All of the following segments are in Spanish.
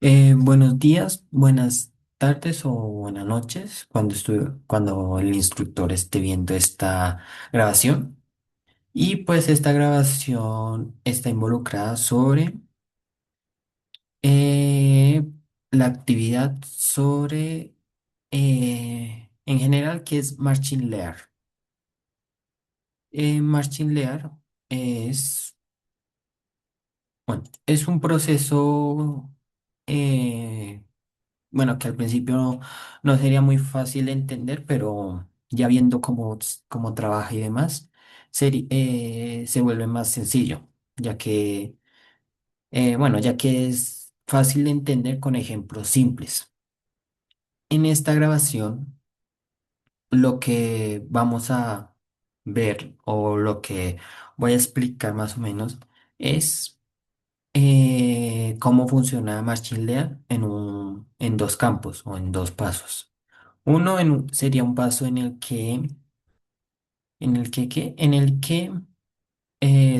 Buenos días, buenas tardes o buenas noches cuando el instructor esté viendo esta grabación. Y pues esta grabación está involucrada sobre eh, la actividad sobre, en general, que es Machine Learning. Machine Learning es, bueno, es un proceso eh, bueno, que al principio no sería muy fácil de entender, pero ya viendo cómo trabaja y demás, se vuelve más sencillo, ya que, bueno, ya que es fácil de entender con ejemplos simples. En esta grabación, lo que vamos a ver o lo que voy a explicar más o menos es cómo funciona Machine Learning en dos campos o en dos pasos. Uno sería un paso ¿qué? En el que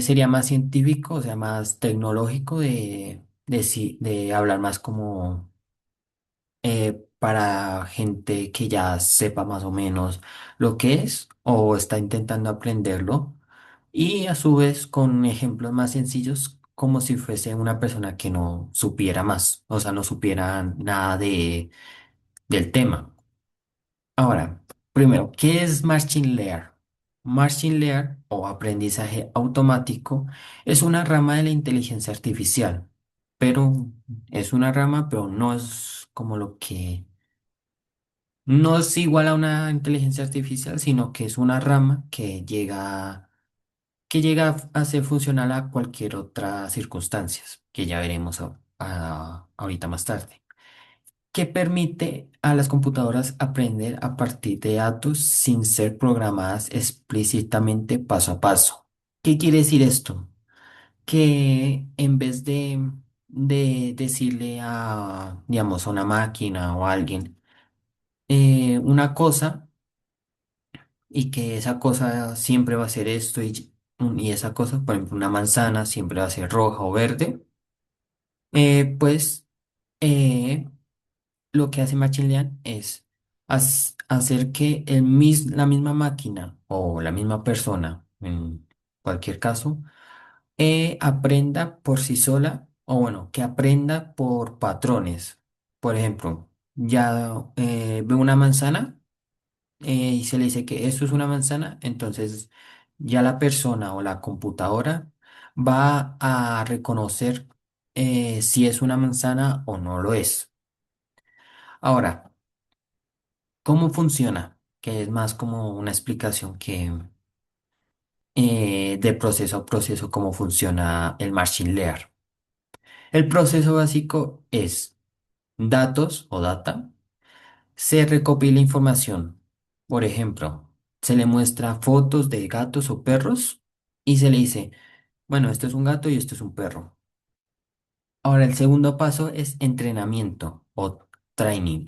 sería más científico, o sea, más tecnológico de hablar más como para gente que ya sepa más o menos lo que es o está intentando aprenderlo. Y a su vez con ejemplos más sencillos, como si fuese una persona que no supiera más, o sea, no supiera nada del tema. Ahora, primero, ¿qué es Machine Learning? Machine Learning o aprendizaje automático es una rama de la inteligencia artificial, pero es una rama, pero no es como no es igual a una inteligencia artificial, sino que es una rama que llega a hacer funcional a cualquier otra circunstancia, que ya veremos ahorita más tarde, que permite a las computadoras aprender a partir de datos sin ser programadas explícitamente paso a paso. ¿Qué quiere decir esto? Que en vez de decirle digamos, a una máquina o a alguien una cosa y que esa cosa siempre va a ser esto y esa cosa, por ejemplo, una manzana siempre va a ser roja o verde, pues eh, lo que hace Machine Learning es hacer que la misma máquina o la misma persona, en cualquier caso, aprenda por sí sola o bueno, que aprenda por patrones. Por ejemplo, ya ve una manzana y se le dice que esto es una manzana, entonces ya la persona o la computadora va a reconocer si es una manzana o no lo es. Ahora, ¿cómo funciona? Que es más como una explicación que de proceso a proceso, cómo funciona el Machine Learning. El proceso básico es datos o data, se recopila información. Por ejemplo, se le muestra fotos de gatos o perros y se le dice, bueno, esto es un gato y esto es un perro. Ahora, el segundo paso es entrenamiento o training.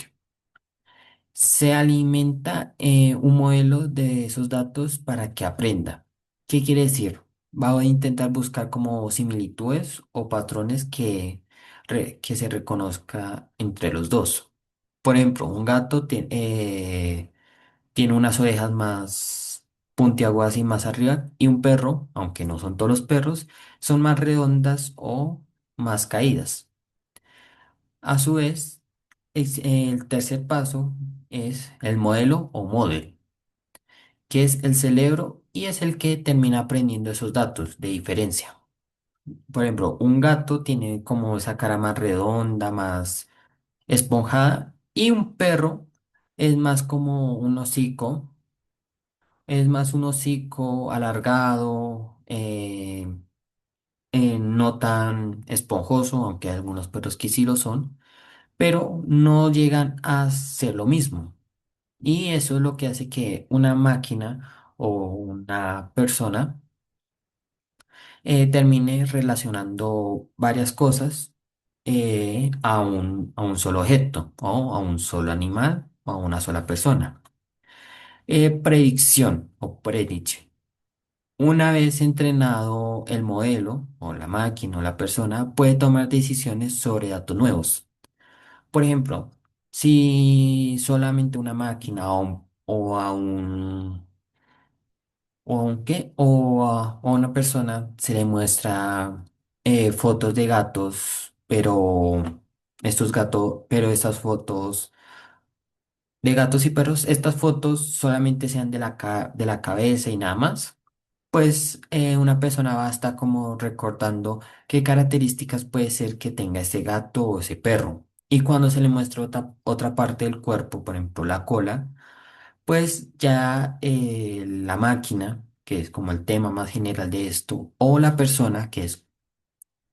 Se alimenta un modelo de esos datos para que aprenda. ¿Qué quiere decir? Va a intentar buscar como similitudes o patrones que se reconozca entre los dos. Por ejemplo, un gato tiene unas orejas más puntiagudas y más arriba y un perro, aunque no son todos los perros, son más redondas o más caídas. A su vez, el tercer paso es el modelo o model, que es el cerebro y es el que termina aprendiendo esos datos de diferencia. Por ejemplo, un gato tiene como esa cara más redonda, más esponjada, y un perro es más como un hocico, es más un hocico alargado, no tan esponjoso, aunque algunos perros que sí lo son, pero no llegan a ser lo mismo. Y eso es lo que hace que una máquina o una persona termine relacionando varias cosas a un solo objeto o a un solo animal o a una sola persona. Predicción o prediction. Una vez entrenado el modelo o la máquina o la persona puede tomar decisiones sobre datos nuevos. Por ejemplo, si solamente una máquina o a una persona se le muestra fotos de gatos, pero estas fotos de gatos y perros, estas fotos solamente sean de la cabeza y nada más, pues una persona va a estar como recordando qué características puede ser que tenga ese gato o ese perro. Y cuando se le muestra otra parte del cuerpo, por ejemplo la cola, pues ya la máquina, que es como el tema más general de esto, o la persona, que es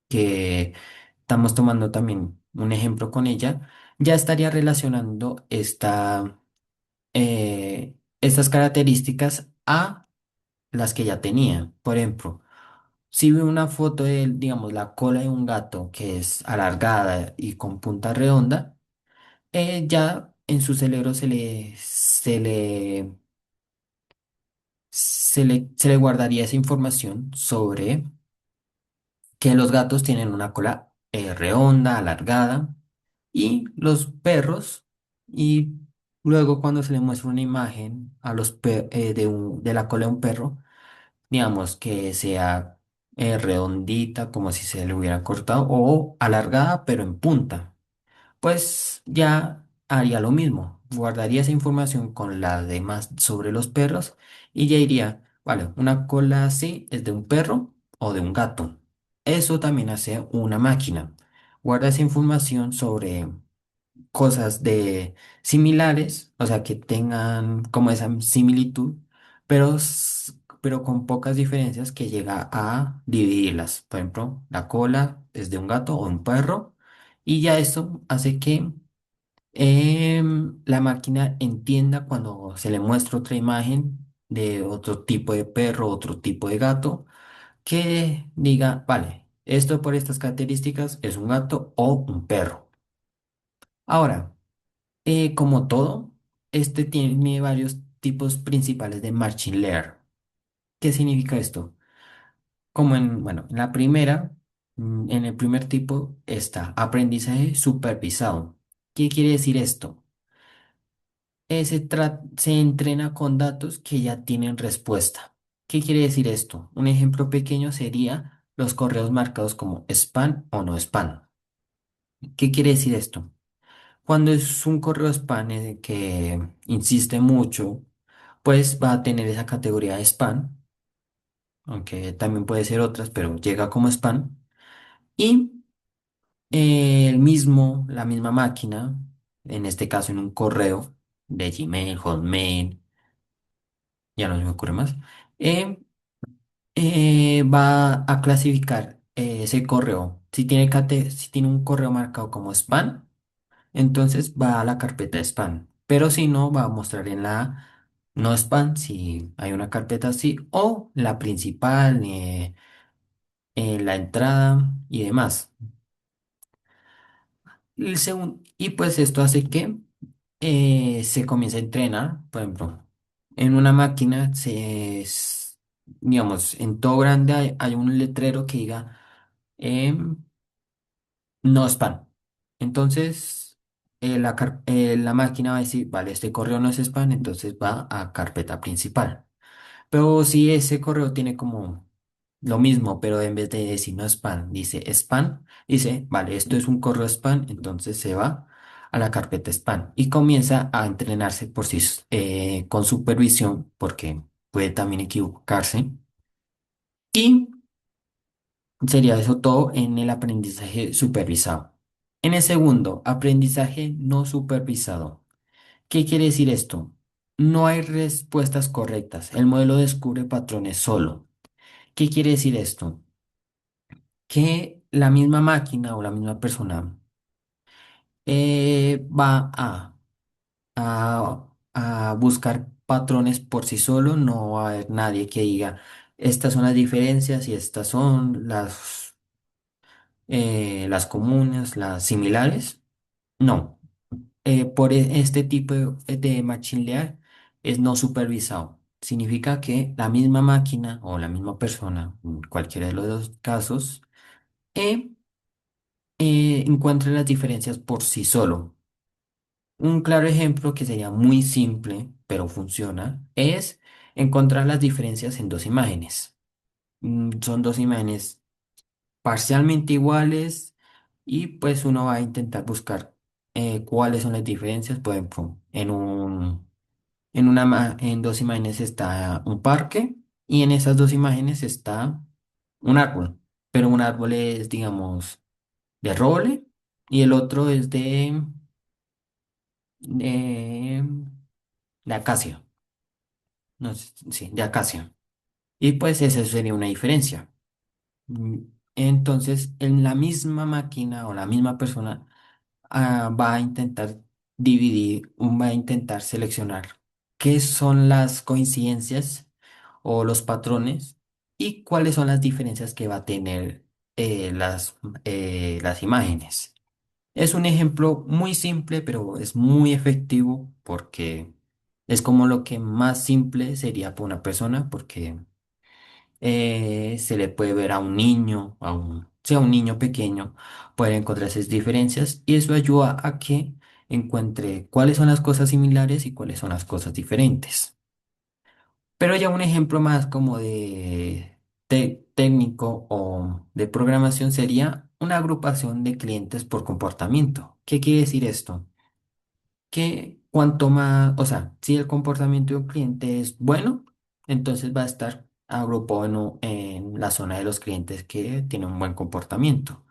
que estamos tomando también un ejemplo con ella, ya estaría relacionando estas características a las que ya tenía. Por ejemplo, si ve una foto de, digamos, la cola de un gato que es alargada y con punta redonda, ya en su cerebro se le guardaría esa información sobre que los gatos tienen una cola redonda, alargada, y los perros, y luego cuando se le muestra una imagen de la cola de un perro, digamos que sea redondita, como si se le hubiera cortado, o alargada, pero en punta, pues ya haría lo mismo. Guardaría esa información con la demás sobre los perros y ya diría, vale, una cola así es de un perro o de un gato. Eso también hace una máquina. Guarda esa información sobre cosas de similares, o sea, que tengan como esa similitud, pero con pocas diferencias que llega a dividirlas. Por ejemplo, la cola es de un gato o un perro, y ya esto hace que la máquina entienda cuando se le muestra otra imagen de otro tipo de perro, otro tipo de gato, que diga, vale, esto por estas características es un gato o un perro. Ahora, como todo, este tiene varios tipos principales de Machine Learning. ¿Qué significa esto? Bueno, en la primera, en el primer tipo está aprendizaje supervisado. ¿Qué quiere decir esto? Se entrena con datos que ya tienen respuesta. ¿Qué quiere decir esto? Un ejemplo pequeño sería los correos marcados como spam o no spam. ¿Qué quiere decir esto? Cuando es un correo spam que insiste mucho, pues va a tener esa categoría de spam, aunque también puede ser otras, pero llega como spam. Y la misma máquina, en este caso en un correo de Gmail, Hotmail, ya no se me ocurre más, eh, va a clasificar ese correo. Si tiene un correo marcado como spam, entonces va a la carpeta de spam. Pero si no, va a mostrar en la no spam si hay una carpeta así, o la principal, la entrada y demás. Y pues esto hace que se comience a entrenar. Por ejemplo, en una máquina, digamos, en todo grande hay un letrero que diga em, no spam. Entonces, la máquina va a decir, vale, este correo no es spam, entonces va a carpeta principal. Pero si ese correo tiene como lo mismo, pero en vez de decir no spam, dice spam, dice, vale, esto es un correo spam, entonces se va a la carpeta spam y comienza a entrenarse por sí con supervisión, porque puede también equivocarse. Y sería eso todo en el aprendizaje supervisado. En el segundo, aprendizaje no supervisado. ¿Qué quiere decir esto? No hay respuestas correctas. El modelo descubre patrones solo. ¿Qué quiere decir esto? Que la misma máquina o la misma persona va a buscar patrones por sí solo. No va a haber nadie que diga, estas son las diferencias y estas son las comunes, las similares. No. Este tipo de machine learning es no supervisado. Significa que la misma máquina o la misma persona, en cualquiera de los dos casos, eh, encuentre las diferencias por sí solo. Un claro ejemplo que sería muy simple, pero funciona, es encontrar las diferencias en dos imágenes. Son dos imágenes parcialmente iguales y pues uno va a intentar buscar cuáles son las diferencias. Por ejemplo, en dos imágenes está un parque y en esas dos imágenes está un árbol, pero un árbol es, digamos, de roble y el otro es de, de acacia. No sé, sí, de acacia. Y pues esa sería una diferencia. Mm, Entonces, en la misma máquina o la misma persona va a intentar va a intentar seleccionar qué son las coincidencias o los patrones y cuáles son las diferencias que va a tener las imágenes. Es un ejemplo muy simple, pero es muy efectivo porque es como lo que más simple sería para una persona, porque se le puede ver a un niño, sea un niño pequeño, puede encontrar esas diferencias y eso ayuda a que encuentre cuáles son las cosas similares y cuáles son las cosas diferentes. Pero ya un ejemplo más como de técnico o de programación sería una agrupación de clientes por comportamiento. ¿Qué quiere decir esto? Que cuanto más, o sea, si el comportamiento de un cliente es bueno, entonces va a estar agrupado en la zona de los clientes que tienen un buen comportamiento.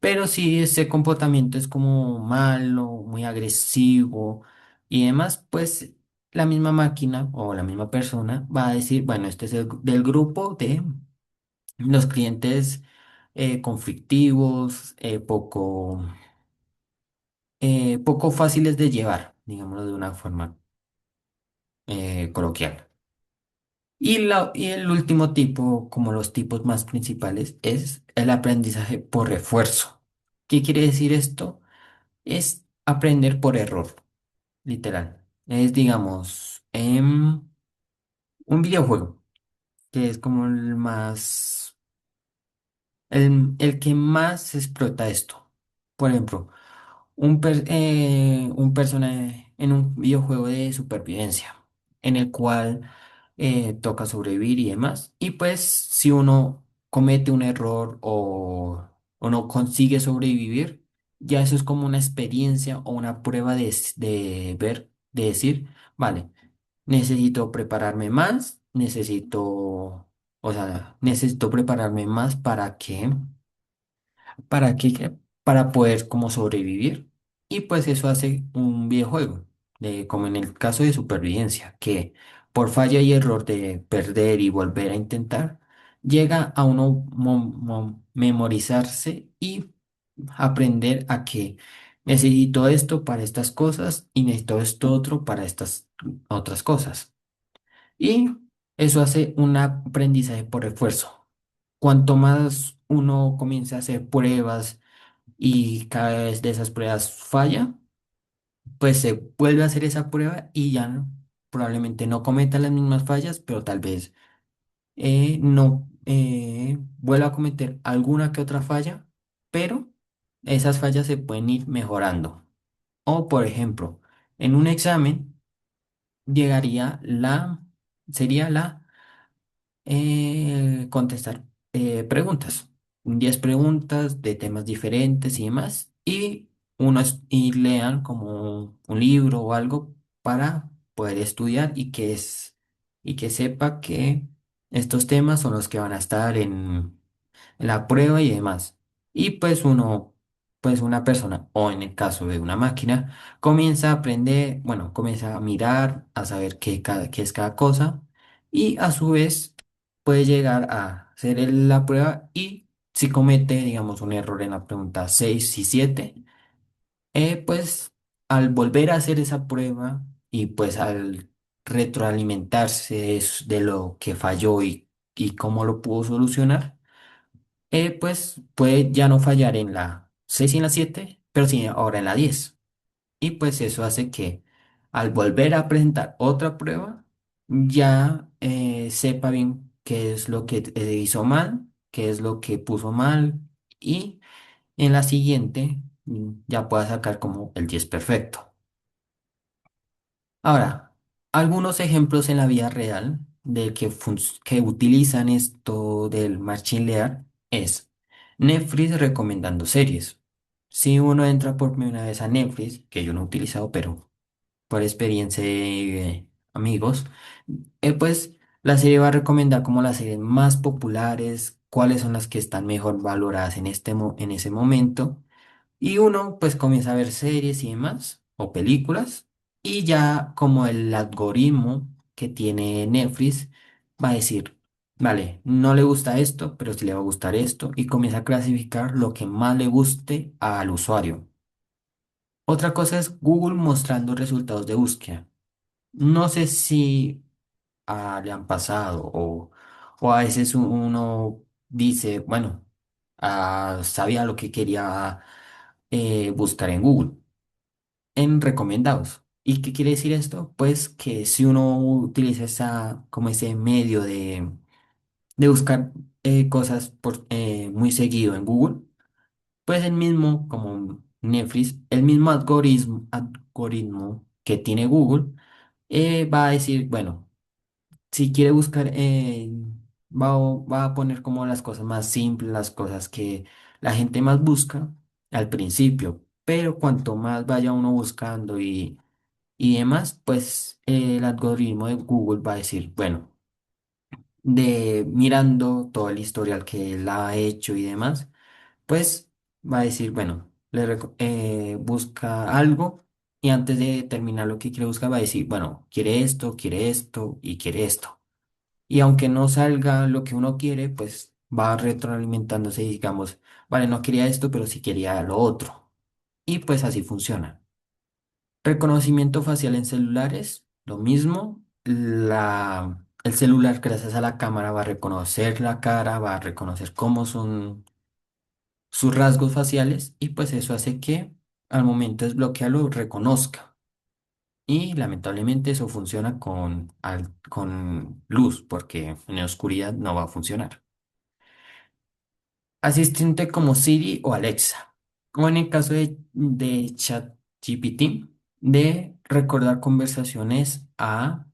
Pero si ese comportamiento es como malo, muy agresivo y demás, pues la misma máquina o la misma persona va a decir, bueno, este es del grupo de los clientes conflictivos, poco fáciles de llevar, digámoslo de una forma coloquial. Y el último tipo, como los tipos más principales, es el aprendizaje por refuerzo. ¿Qué quiere decir esto? Es aprender por error, literal. Es, digamos, un videojuego, que es como el que más explota esto. Por ejemplo, un personaje en un videojuego de supervivencia, en el cual toca sobrevivir y demás. Y pues si uno comete un error o no consigue sobrevivir, ya eso es como una experiencia o una prueba de ver, de decir, vale, necesito prepararme más, o sea, necesito prepararme más ¿para qué? Para poder como sobrevivir. Y pues eso hace un videojuego, como en el caso de supervivencia, que por falla y error de perder y volver a intentar, llega a uno memorizarse y aprender a que necesito esto para estas cosas y necesito esto otro para estas otras cosas. Y eso hace un aprendizaje por refuerzo. Cuanto más uno comienza a hacer pruebas, y cada vez de esas pruebas falla, pues se vuelve a hacer esa prueba y ya probablemente no cometa las mismas fallas, pero tal vez no vuelva a cometer alguna que otra falla, pero esas fallas se pueden ir mejorando. O por ejemplo, en un examen sería contestar preguntas, 10 preguntas de temas diferentes y demás, y lean como un libro o algo para poder estudiar y que sepa que estos temas son los que van a estar en la prueba y demás. Y pues una persona, o en el caso de una máquina, comienza a aprender, bueno, comienza a mirar, a saber qué es cada cosa, y a su vez puede llegar a hacer la prueba y si comete, digamos, un error en la pregunta 6 y 7 pues al volver a hacer esa prueba y pues al retroalimentarse de lo que falló y cómo lo pudo solucionar, pues puede ya no fallar en la 6 y en la 7 pero sí ahora en la 10. Y pues eso hace que al volver a presentar otra prueba, ya sepa bien qué es lo que hizo mal, qué es lo que puso mal. Y en la siguiente ya pueda sacar como el 10 perfecto. Ahora, algunos ejemplos en la vida real de que utilizan esto del Machine Learning es Netflix recomendando series. Si uno entra por primera vez a Netflix, que yo no he utilizado, pero por experiencia de amigos, pues la serie va a recomendar como las series más populares, cuáles son las que están mejor valoradas en en ese momento. Y uno pues comienza a ver series y demás, o películas, y ya como el algoritmo que tiene Netflix va a decir, vale, no le gusta esto, pero sí le va a gustar esto, y comienza a clasificar lo que más le guste al usuario. Otra cosa es Google mostrando resultados de búsqueda. No sé si le han pasado o a veces uno dice, bueno, sabía lo que quería buscar en Google, en recomendados. ¿Y qué quiere decir esto? Pues que si uno utiliza como ese medio de buscar cosas muy seguido en Google, pues el mismo, como Netflix, el mismo algoritmo que tiene Google, va a decir, bueno, si quiere buscar, va a poner como las cosas más simples, las cosas que la gente más busca al principio, pero cuanto más vaya uno buscando y demás, pues el algoritmo de Google va a decir, bueno, de mirando todo el historial que él ha hecho y demás, pues va a decir, bueno, busca algo y antes de terminar lo que quiere buscar va a decir, bueno, quiere esto y quiere esto. Y aunque no salga lo que uno quiere, pues va retroalimentándose y digamos, vale, no quería esto, pero sí quería lo otro. Y pues así funciona. Reconocimiento facial en celulares, lo mismo. El celular, gracias a la cámara, va a reconocer la cara, va a reconocer cómo son sus rasgos faciales y pues eso hace que al momento de desbloquearlo reconozca. Y lamentablemente eso funciona con luz, porque en la oscuridad no va a funcionar. Asistente como Siri o Alexa. O en el caso de ChatGPT, de recordar conversaciones a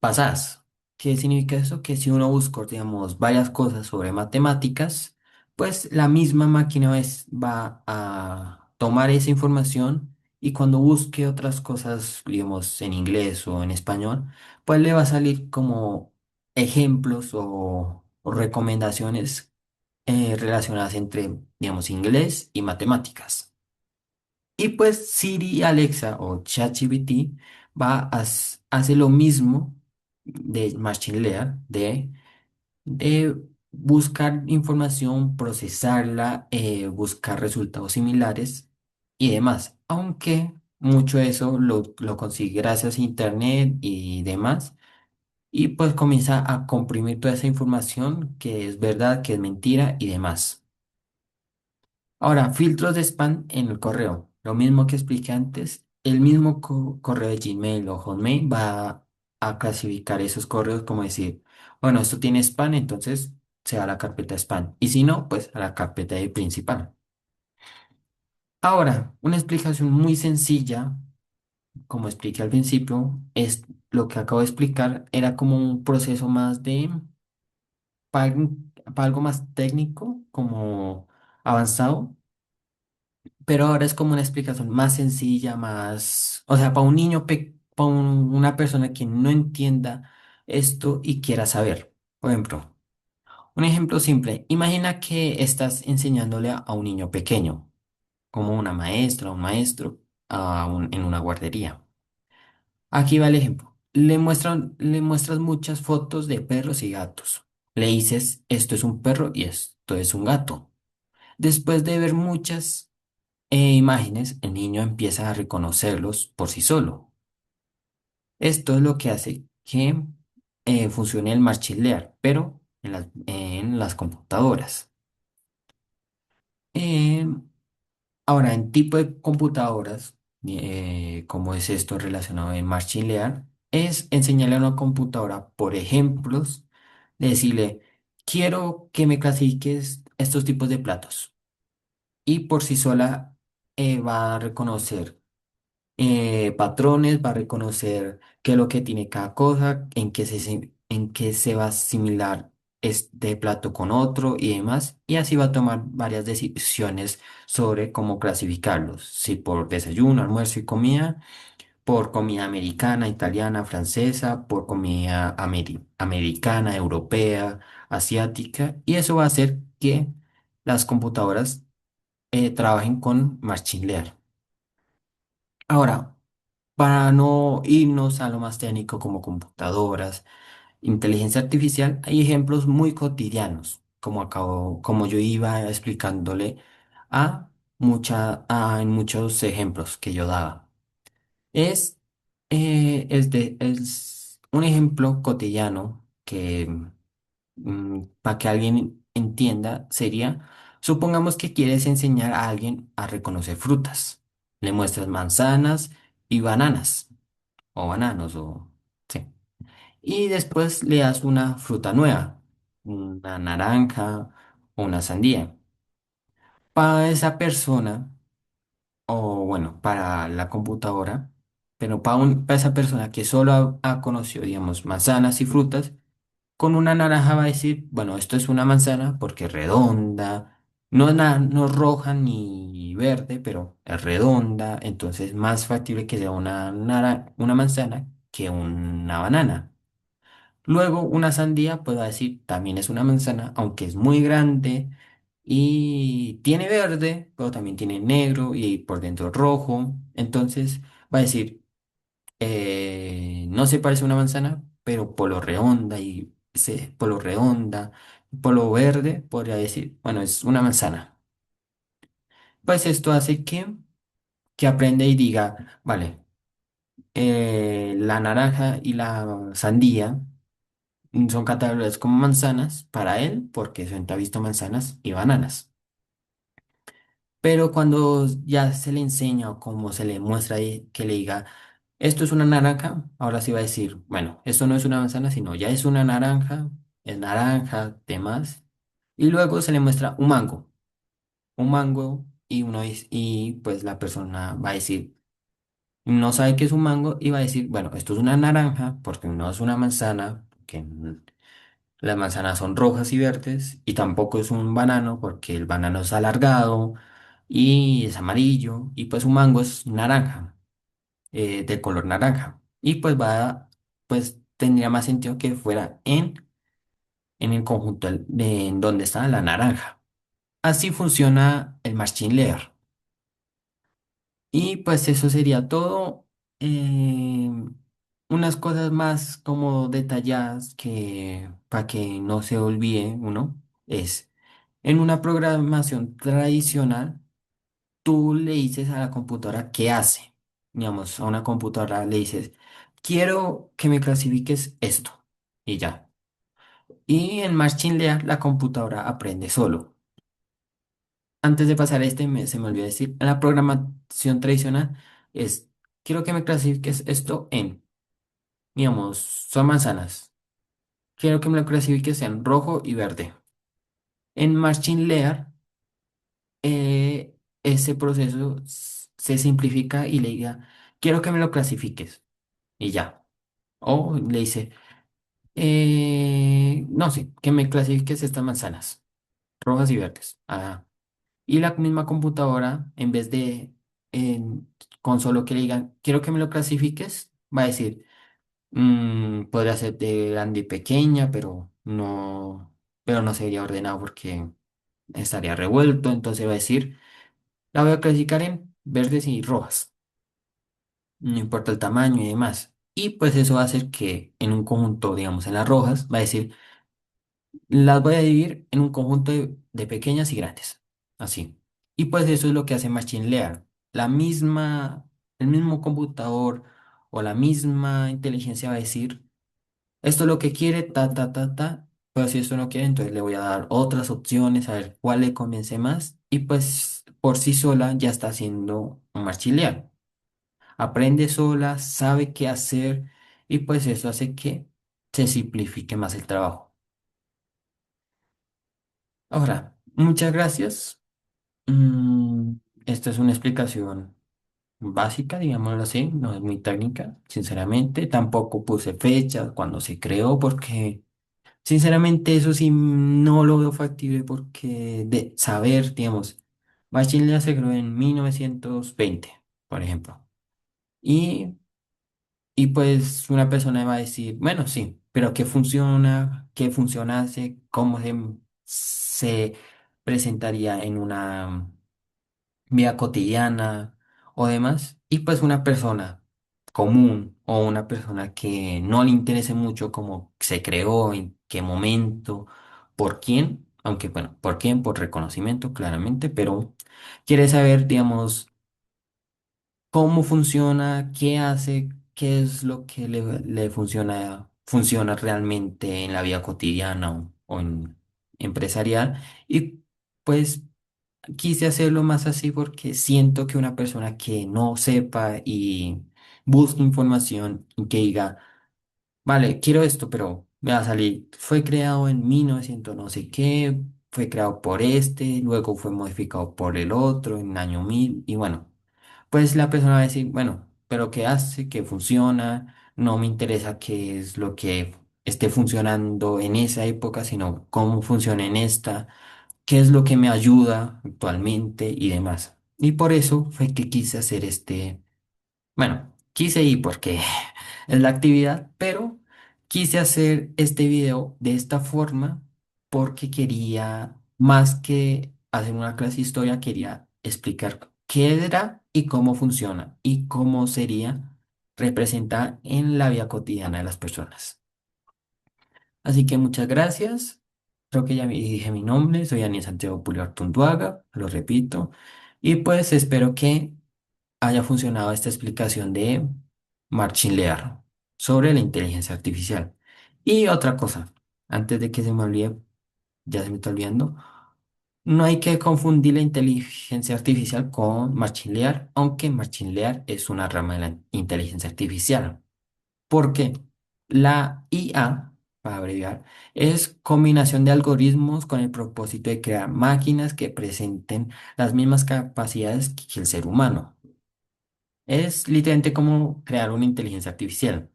pasadas. ¿Qué significa eso? Que si uno busca, digamos, varias cosas sobre matemáticas, pues la misma máquina va a tomar esa información y cuando busque otras cosas, digamos, en inglés o en español, pues le va a salir como ejemplos o recomendaciones relacionadas entre, digamos, inglés y matemáticas. Y pues Siri, Alexa o ChatGPT hace lo mismo de Machine Learning, de buscar información, procesarla, buscar resultados similares y demás. Aunque mucho de eso lo consigue gracias a Internet y demás. Y pues comienza a comprimir toda esa información que es verdad, que es mentira y demás. Ahora, filtros de spam en el correo. Lo mismo que expliqué antes, el mismo correo de Gmail o Hotmail va a clasificar esos correos como decir, bueno, esto tiene spam, entonces se va a la carpeta spam. Y si no, pues a la carpeta de principal. Ahora, una explicación muy sencilla, como expliqué al principio, es lo que acabo de explicar, era como un proceso más para algo más técnico, como avanzado, pero ahora es como una explicación más sencilla, más, o sea, para un niño, para una persona que no entienda esto y quiera saber. Por ejemplo, un ejemplo simple, imagina que estás enseñándole a un niño pequeño, como una maestra, un maestro, en una guardería. Aquí va el ejemplo. Le muestras muchas fotos de perros y gatos. Le dices, esto es un perro y esto es un gato. Después de ver muchas imágenes, el niño empieza a reconocerlos por sí solo. Esto es lo que hace que funcione el Machine Learning, pero en las computadoras. Eh, Ahora, en tipo de computadoras, ¿cómo es esto relacionado en Machine Learning? Es enseñarle a una computadora, por ejemplos, decirle, quiero que me clasifiques estos tipos de platos y por sí sola va a reconocer patrones, va a reconocer qué es lo que tiene cada cosa, en qué se va a asimilar este plato con otro y demás, y así va a tomar varias decisiones sobre cómo clasificarlos, si por desayuno, almuerzo y comida, por comida americana, italiana, francesa, por comida americana, europea, asiática, y eso va a hacer que las computadoras trabajen con Machine Learning. Ahora, para no irnos a lo más técnico como computadoras, inteligencia artificial, hay ejemplos muy cotidianos, como yo iba explicándole en muchos ejemplos que yo daba. Es, es un ejemplo cotidiano que, para que alguien entienda, sería, supongamos que quieres enseñar a alguien a reconocer frutas. Le muestras manzanas y bananas o bananos o sí. Y después le das una fruta nueva, una naranja o una sandía. Para esa persona, o bueno, para la computadora, pero para esa persona que solo ha conocido, digamos, manzanas y frutas, con una naranja va a decir, bueno, esto es una manzana porque es redonda, no es roja ni verde, pero es redonda, entonces es más factible que sea una manzana que una banana. Luego una sandía, pues va a decir, también es una manzana, aunque es muy grande y tiene verde, pero también tiene negro y por dentro rojo. Entonces va a decir, no se parece a una manzana, pero por lo redonda, por lo verde, podría decir, bueno, es una manzana. Pues esto hace que aprenda y diga, vale, la naranja y la sandía son catalogadas como manzanas para él, porque siempre ha visto manzanas y bananas. Pero cuando ya se le enseña o como se le muestra ahí que le diga, esto es una naranja, ahora sí va a decir, bueno, esto no es una manzana, sino ya es naranja, demás. Y luego se le muestra un mango y pues la persona va a decir, no sabe qué es un mango y va a decir, bueno, esto es una naranja porque no es una manzana, que las manzanas son rojas y verdes y tampoco es un banano porque el banano es alargado y es amarillo y pues un mango es naranja, de color naranja. Y pues tendría más sentido que fuera en el conjunto en donde está la naranja. Así funciona el Machine Layer. Y pues eso sería todo. Eh, Unas cosas más como detalladas que para que no se olvide uno es en una programación tradicional, tú le dices a la computadora qué hace. Digamos, a una computadora le dices, quiero que me clasifiques esto. Y ya. Y en Machine Learning la computadora aprende solo. Antes de pasar a se me olvidó decir, en la programación tradicional es, quiero que me clasifiques esto en, digamos, son manzanas. Quiero que me lo clasifiques en rojo y verde. En Machine Learning, ese proceso se simplifica y le diga, quiero que me lo clasifiques. Y ya. O le dice, no sé, que me clasifiques estas manzanas, rojas y verdes. Ah, y la misma computadora, en vez de con solo que le digan, quiero que me lo clasifiques, va a decir, podría ser de grande y pequeña, pero no sería ordenado porque estaría revuelto. Entonces va a decir, la voy a clasificar en verdes y rojas, no importa el tamaño y demás. Y pues eso va a hacer que en un conjunto, digamos, en las rojas, va a decir, las voy a dividir en un conjunto de pequeñas y grandes. Así. Y pues eso es lo que hace Machine Learning. El mismo computador o la misma inteligencia va a decir, esto es lo que quiere, ta, ta, ta, ta. Pero si esto no quiere, entonces le voy a dar otras opciones, a ver cuál le convence más. Y pues por sí sola ya está haciendo un Machine Learning. Aprende sola, sabe qué hacer y pues eso hace que se simplifique más el trabajo. Ahora, Muchas gracias. Mm, Esta es una explicación básica, digámoslo así, no es muy técnica, sinceramente. Tampoco puse fecha cuando se creó porque, sinceramente, eso sí no lo veo factible porque de saber, digamos, Machine Learning se creó en 1920, por ejemplo. Y, y pues una persona va a decir, bueno, sí, pero ¿qué funciona? ¿Qué funcionase? ¿Cómo se presentaría en una vida cotidiana o demás? Y pues una persona común o una persona que no le interese mucho cómo se creó, en qué momento, por quién, aunque bueno, por quién, por reconocimiento, claramente, pero quiere saber, digamos, cómo funciona, qué hace, qué es lo que le funciona realmente en la vida cotidiana o en empresarial. Y pues quise hacerlo más así porque siento que una persona que no sepa y busque información y que diga, vale, quiero esto, pero me va a salir, fue creado en 1900 no sé qué, fue creado por este, luego fue modificado por el otro en año 1000 y bueno, pues la persona va a decir, bueno, pero ¿qué hace? ¿Qué funciona? No me interesa qué es lo que esté funcionando en esa época, sino cómo funciona en esta, qué es lo que me ayuda actualmente y demás. Y por eso fue que quise hacer bueno, quise ir porque es la actividad, pero quise hacer este video de esta forma porque quería, más que hacer una clase de historia, quería explicar qué era y cómo funciona y cómo sería representada en la vida cotidiana de las personas. Así que muchas gracias. Creo que ya me dije mi nombre, soy Daniel Santiago Puliar Tunduaga, lo repito. Y pues espero que haya funcionado esta explicación de Marcin Lear sobre la inteligencia artificial. Y otra cosa, antes de que se me olvide, ya se me está olvidando, no hay que confundir la inteligencia artificial con Machine Lear, aunque Machine Lear es una rama de la inteligencia artificial. Porque la IA, para abreviar, es combinación de algoritmos con el propósito de crear máquinas que presenten las mismas capacidades que el ser humano. Es literalmente como crear una inteligencia artificial,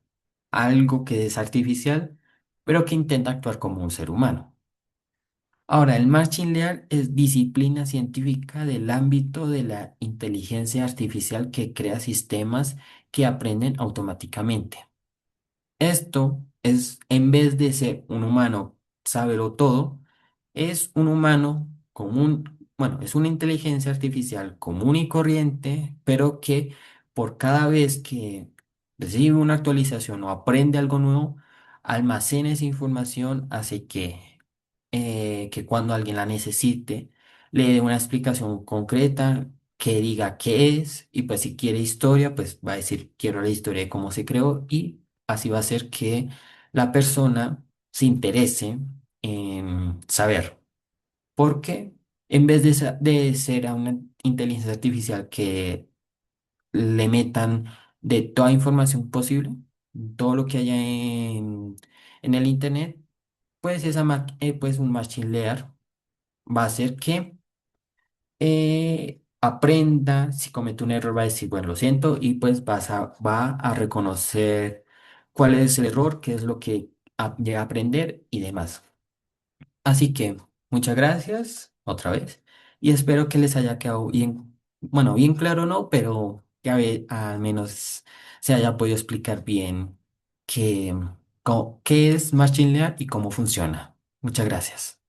algo que es artificial, pero que intenta actuar como un ser humano. Ahora, el Machine Learning es disciplina científica del ámbito de la inteligencia artificial que crea sistemas que aprenden automáticamente. Esto es, en vez de ser un humano sábelo todo, es un humano común, bueno, es una inteligencia artificial común y corriente, pero que por cada vez que recibe una actualización o aprende algo nuevo, almacena esa información, hace que cuando alguien la necesite, le dé una explicación concreta, que diga qué es, y pues si quiere historia, pues va a decir, quiero la historia de cómo se creó, y así va a hacer que la persona se interese en saber. Porque en vez de ser a una inteligencia artificial que le metan de toda información posible, todo lo que haya en el internet, pues pues un machine learning va a hacer que aprenda, si comete un error va a decir, bueno, lo siento, y pues va a reconocer cuál es el error, qué es lo que llega a aprender y demás. Así que muchas gracias otra vez y espero que les haya quedado bien, bueno, bien claro no, pero que al menos se haya podido explicar bien qué, qué es Machine Learning y cómo funciona. Muchas gracias.